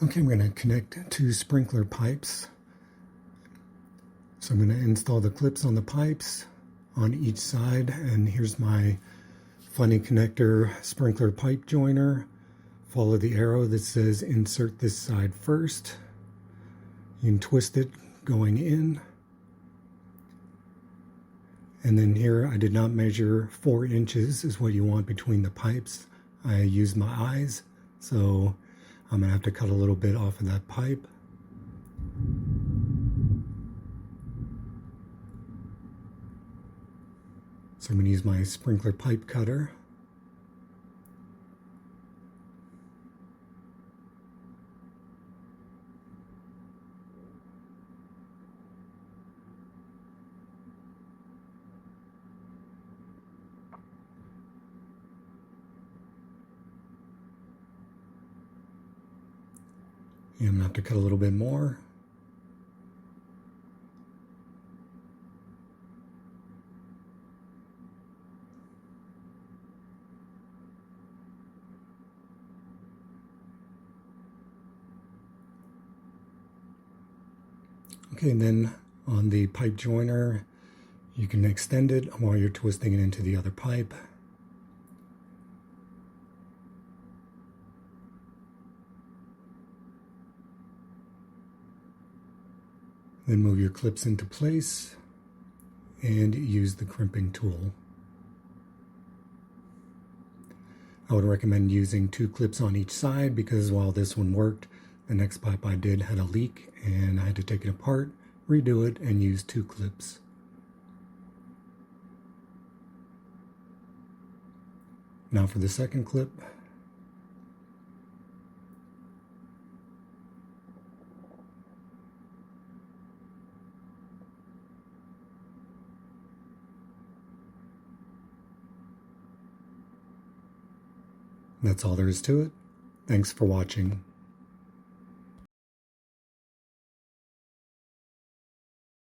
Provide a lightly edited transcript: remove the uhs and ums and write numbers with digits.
Okay, I'm going to connect two sprinkler pipes. So I'm going to install the clips on the pipes on each side, and here's my funny connector sprinkler pipe joiner. Follow the arrow that says insert this side first. You can twist it going in. And then here I did not measure 4 inches is what you want between the pipes. I used my eyes, so I'm going to have to cut a little bit off of that pipe. So I'm going to use my sprinkler pipe cutter. And I'm going to have to cut a little bit more. Okay, and then on the pipe joiner, you can extend it while you're twisting it into the other pipe. Then move your clips into place and use the crimping tool. I would recommend using 2 clips on each side because while this one worked, the next pipe I did had a leak and I had to take it apart, redo it, and use 2 clips. Now for the second clip. That's all there is to it. Thanks for watching.